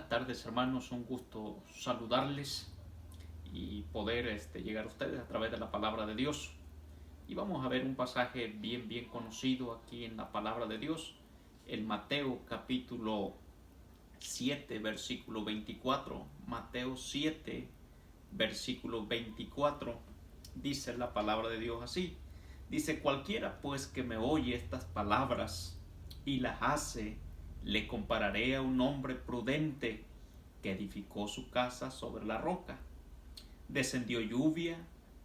Buenas tardes, hermanos, un gusto saludarles y poder llegar a ustedes a través de la palabra de Dios. Y vamos a ver un pasaje bien conocido aquí en la palabra de Dios, el Mateo capítulo 7, versículo 24. Mateo 7, versículo 24, dice la palabra de Dios así. Dice: cualquiera pues que me oye estas palabras y las hace, le compararé a un hombre prudente que edificó su casa sobre la roca. Descendió lluvia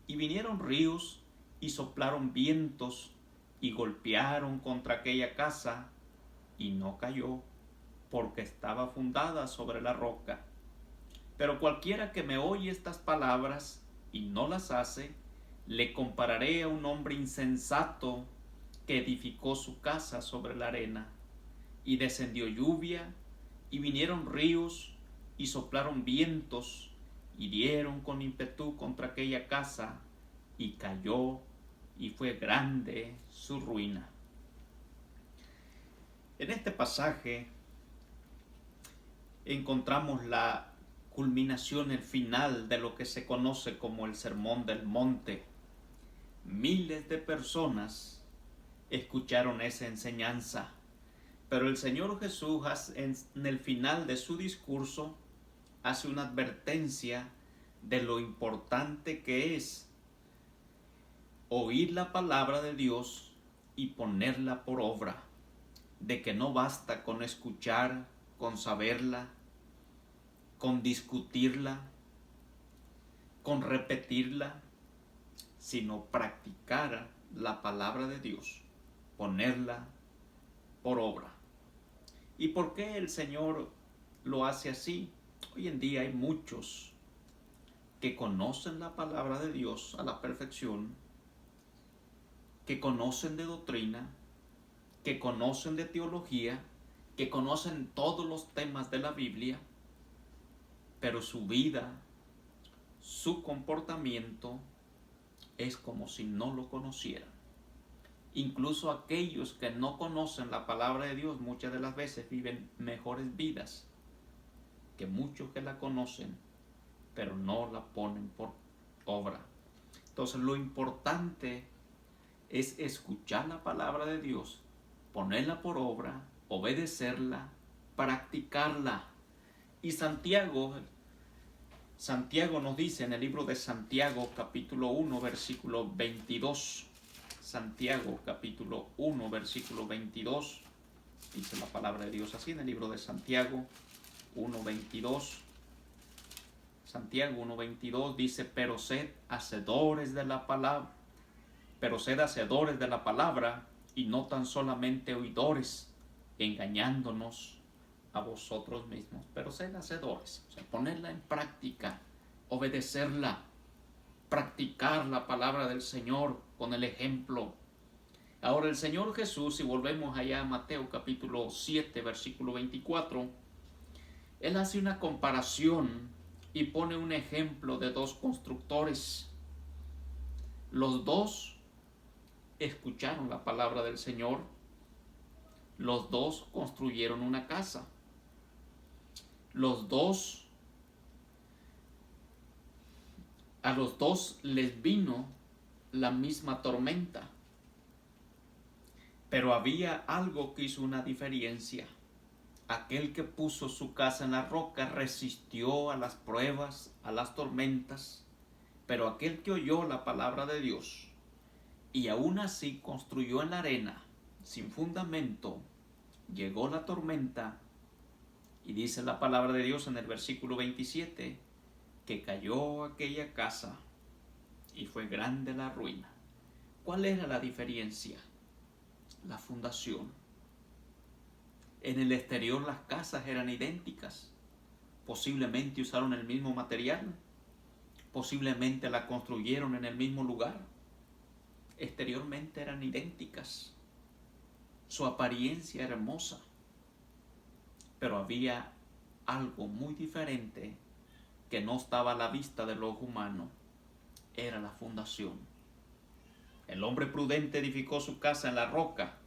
y vinieron ríos y soplaron vientos y golpearon contra aquella casa, y no cayó, porque estaba fundada sobre la roca. Pero cualquiera que me oye estas palabras y no las hace, le compararé a un hombre insensato que edificó su casa sobre la arena. Y descendió lluvia, y vinieron ríos, y soplaron vientos, y dieron con ímpetu contra aquella casa, y cayó, y fue grande su ruina. En este pasaje encontramos la culminación, el final de lo que se conoce como el Sermón del Monte. Miles de personas escucharon esa enseñanza, pero el Señor Jesús en el final de su discurso hace una advertencia de lo importante que es oír la palabra de Dios y ponerla por obra, de que no basta con escuchar, con saberla, con discutirla, con repetirla, sino practicar la palabra de Dios, ponerla por obra. ¿Y por qué el Señor lo hace así? Hoy en día hay muchos que conocen la palabra de Dios a la perfección, que conocen de doctrina, que conocen de teología, que conocen todos los temas de la Biblia, pero su vida, su comportamiento es como si no lo conocieran. Incluso aquellos que no conocen la palabra de Dios muchas de las veces viven mejores vidas que muchos que la conocen, pero no la ponen por obra. Entonces lo importante es escuchar la palabra de Dios, ponerla por obra, obedecerla, practicarla. Y Santiago nos dice en el libro de Santiago capítulo 1 versículo 22, Santiago capítulo 1 versículo 22, dice la palabra de Dios así en el libro de Santiago 1:22. Santiago 1:22 dice: pero sed hacedores de la palabra y no tan solamente oidores, engañándonos a vosotros mismos. Pero sed hacedores, o sea, ponerla en práctica, obedecerla, practicar la palabra del Señor con el ejemplo. Ahora el Señor Jesús, si volvemos allá a Mateo capítulo 7 versículo 24, Él hace una comparación y pone un ejemplo de dos constructores. Los dos escucharon la palabra del Señor, los dos construyeron una casa, a los dos les vino la misma tormenta, pero había algo que hizo una diferencia. Aquel que puso su casa en la roca resistió a las pruebas, a las tormentas, pero aquel que oyó la palabra de Dios y aún así construyó en la arena, sin fundamento, llegó la tormenta, y dice la palabra de Dios en el versículo 27, que cayó aquella casa y fue grande la ruina. ¿Cuál era la diferencia? La fundación. En el exterior las casas eran idénticas, posiblemente usaron el mismo material, posiblemente la construyeron en el mismo lugar, exteriormente eran idénticas, su apariencia era hermosa, pero había algo muy diferente que no estaba a la vista del ojo humano. Era la fundación. El hombre prudente edificó su casa en la roca,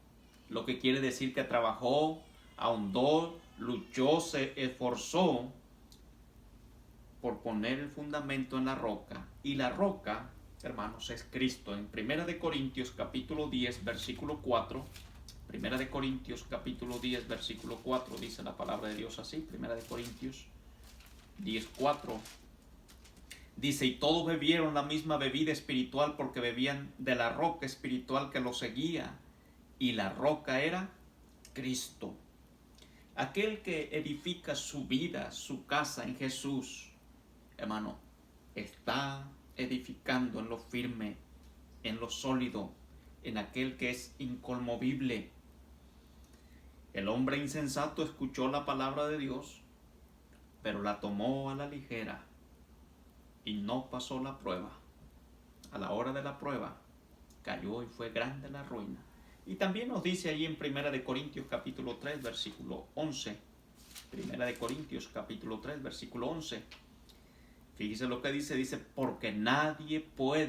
lo que quiere decir que trabajó, ahondó, luchó, se esforzó por poner el fundamento en la roca. Y la roca, hermanos, es Cristo. En 1 Corintios capítulo 10, versículo 4, 1 Corintios capítulo 10, versículo 4, dice la palabra de Dios así, 1 Corintios 10, 4. Dice, y todos bebieron la misma bebida espiritual porque bebían de la roca espiritual que los seguía. Y la roca era Cristo. Aquel que edifica su vida, su casa en Jesús, hermano, está edificando en lo firme, en lo sólido, en aquel que es inconmovible. El hombre insensato escuchó la palabra de Dios, pero la tomó a la ligera y no pasó la prueba. A la hora de la prueba cayó y fue grande la ruina. Y también nos dice allí en 1 Corintios capítulo 3 versículo 11. 1 Corintios capítulo 3 versículo 11. Fíjese lo que dice, porque nadie puede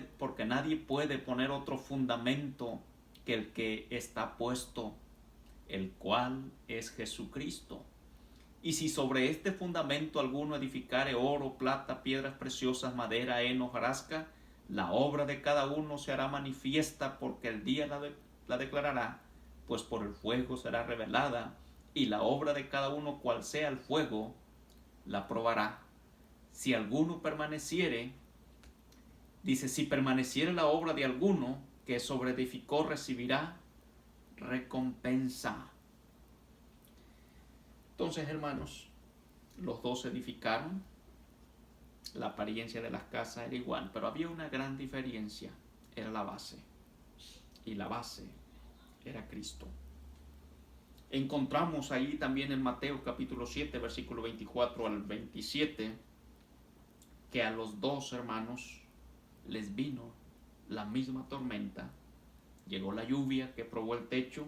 poner otro fundamento que el que está puesto, el cual es Jesucristo. Y si sobre este fundamento alguno edificare oro, plata, piedras preciosas, madera, heno, hojarasca, la obra de cada uno se hará manifiesta, porque el día la declarará, pues por el fuego será revelada, y la obra de cada uno, cual sea el fuego, la probará. Si alguno permaneciere, dice, si permaneciere la obra de alguno que sobreedificó, recibirá recompensa. Entonces, hermanos, los dos edificaron. La apariencia de las casas era igual, pero había una gran diferencia, era la base. Y la base era Cristo. Encontramos ahí también en Mateo capítulo 7, versículo 24 al 27, que a los dos hermanos les vino la misma tormenta. Llegó la lluvia que probó el techo,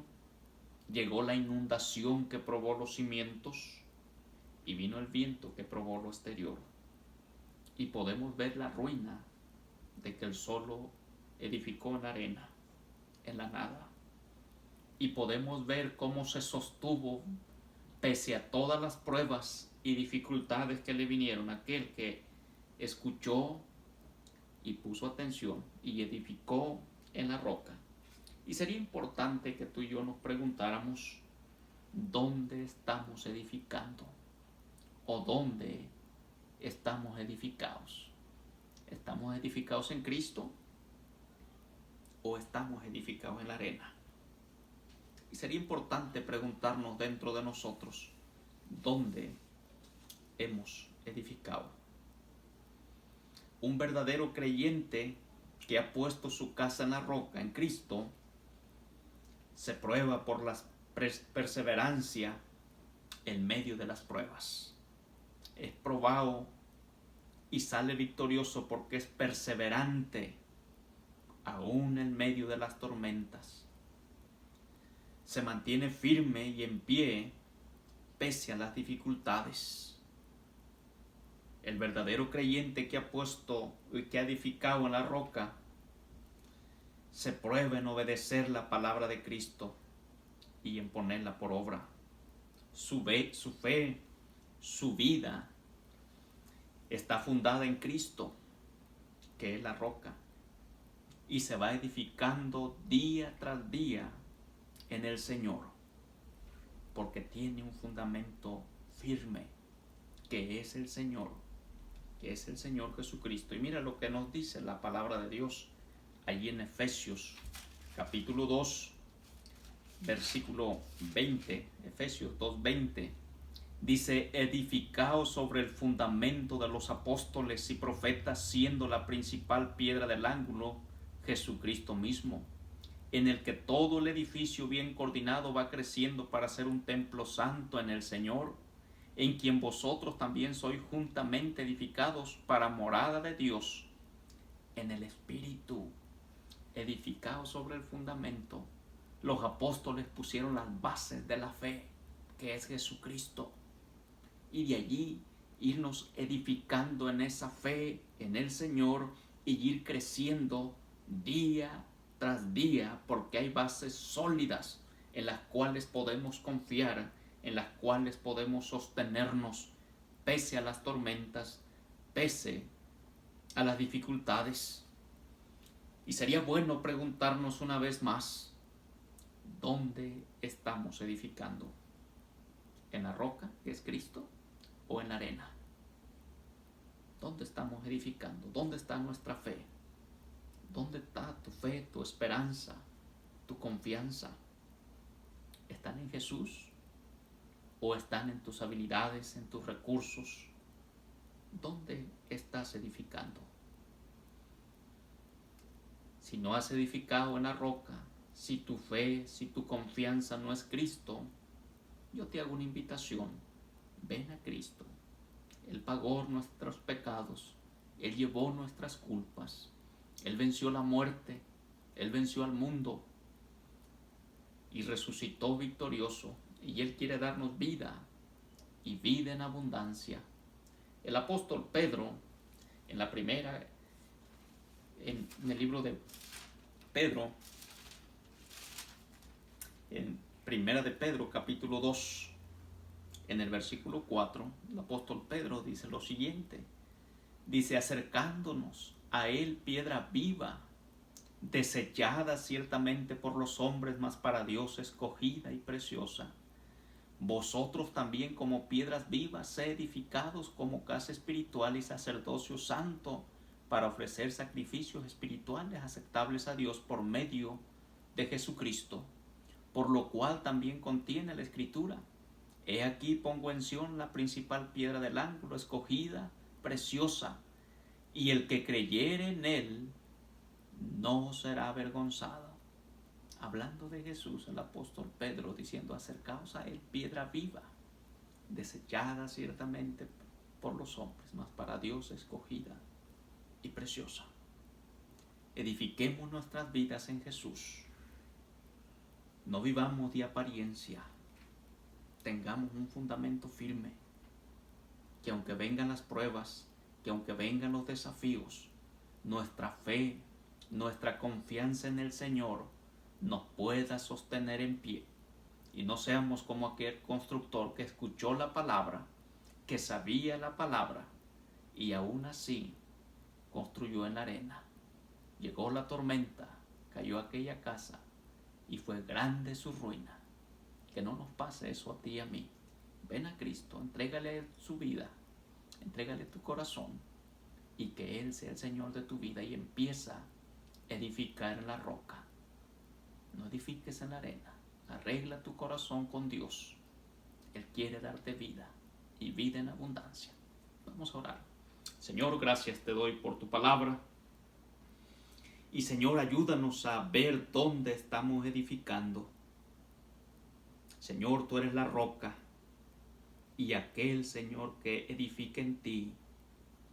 llegó la inundación que probó los cimientos, y vino el viento que probó lo exterior. Y podemos ver la ruina de que el solo edificó en la arena, en la nada. Y podemos ver cómo se sostuvo pese a todas las pruebas y dificultades que le vinieron, aquel que escuchó y puso atención y edificó en la roca. Y sería importante que tú y yo nos preguntáramos, ¿dónde estamos edificando? ¿O dónde estamos edificados? ¿Estamos edificados en Cristo o estamos edificados en la arena? Y sería importante preguntarnos dentro de nosotros, ¿dónde hemos edificado? Un verdadero creyente que ha puesto su casa en la roca, en Cristo, se prueba por la perseverancia en medio de las pruebas. Es probado y sale victorioso porque es perseverante aún en medio de las tormentas. Se mantiene firme y en pie pese a las dificultades. El verdadero creyente que ha puesto y que ha edificado en la roca se prueba en obedecer la palabra de Cristo y en ponerla por obra. Su fe, su vida está fundada en Cristo, que es la roca, y se va edificando día tras día en el Señor, porque tiene un fundamento firme, que es el Señor Jesucristo. Y mira lo que nos dice la palabra de Dios allí en Efesios capítulo 2, versículo 20, Efesios 2:20, dice, edificaos sobre el fundamento de los apóstoles y profetas, siendo la principal piedra del ángulo Jesucristo mismo, en el que todo el edificio bien coordinado va creciendo para ser un templo santo en el Señor, en quien vosotros también sois juntamente edificados para morada de Dios en el Espíritu. Edificados sobre el fundamento. Los apóstoles pusieron las bases de la fe, que es Jesucristo, y de allí irnos edificando en esa fe, en el Señor, y ir creciendo día tras día, porque hay bases sólidas en las cuales podemos confiar en las cuales podemos sostenernos pese a las tormentas, pese a las dificultades. Y sería bueno preguntarnos una vez más, ¿dónde estamos edificando? ¿En la roca, que es Cristo, o en la arena? ¿Dónde estamos edificando? ¿Dónde está nuestra fe? ¿Dónde está tu fe, tu esperanza, tu confianza? ¿Están en Jesús o están en tus habilidades, en tus recursos? ¿Dónde estás edificando? Si no has edificado en la roca, si tu fe, si tu confianza no es Cristo, yo te hago una invitación. Ven a Cristo. Él pagó nuestros pecados, Él llevó nuestras culpas, Él venció la muerte, Él venció al mundo y resucitó victorioso, y Él quiere darnos vida y vida en abundancia. El apóstol Pedro, en el libro de Pedro, en primera de Pedro capítulo 2, en el versículo 4, el apóstol Pedro dice lo siguiente, dice: acercándonos a Él, piedra viva, desechada ciertamente por los hombres, mas para Dios escogida y preciosa. Vosotros también, como piedras vivas, sed edificados como casa espiritual y sacerdocio santo, para ofrecer sacrificios espirituales aceptables a Dios por medio de Jesucristo, por lo cual también contiene la Escritura: he aquí pongo en Sión la principal piedra del ángulo, escogida, preciosa, y el que creyere en Él no será avergonzado. Hablando de Jesús, el apóstol Pedro diciendo: acercaos a Él, piedra viva, desechada ciertamente por los hombres, mas para Dios escogida y preciosa. Edifiquemos nuestras vidas en Jesús. No vivamos de apariencia. Tengamos un fundamento firme, que aunque vengan las pruebas, que aunque vengan los desafíos, nuestra fe, nuestra confianza en el Señor nos pueda sostener en pie, y no seamos como aquel constructor que escuchó la palabra, que sabía la palabra, y aún así construyó en la arena. Llegó la tormenta, cayó aquella casa y fue grande su ruina. Que no nos pase eso a ti y a mí. Ven a Cristo, entrégale su vida, entrégale tu corazón, y que Él sea el Señor de tu vida, y empieza a edificar en la roca. No edifiques en la arena. Arregla tu corazón con Dios. Él quiere darte vida y vida en abundancia. Vamos a orar. Señor, gracias te doy por tu palabra. Y Señor, ayúdanos a ver dónde estamos edificando. Señor, tú eres la roca, y aquel, Señor, que edifique en ti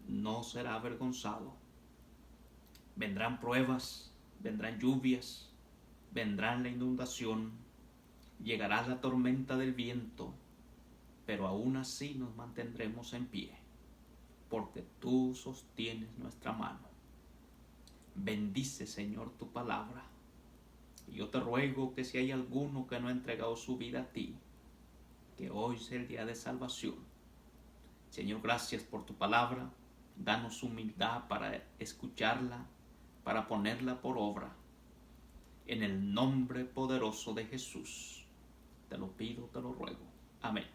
no será avergonzado. Vendrán pruebas, vendrán lluvias, vendrán la inundación, llegará la tormenta del viento, pero aún así nos mantendremos en pie, porque tú sostienes nuestra mano. Bendice, Señor, tu palabra. Y yo te ruego que si hay alguno que no ha entregado su vida a ti, que hoy sea el día de salvación. Señor, gracias por tu palabra. Danos humildad para escucharla, para ponerla por obra. En el nombre poderoso de Jesús, te lo pido, te lo ruego. Amén.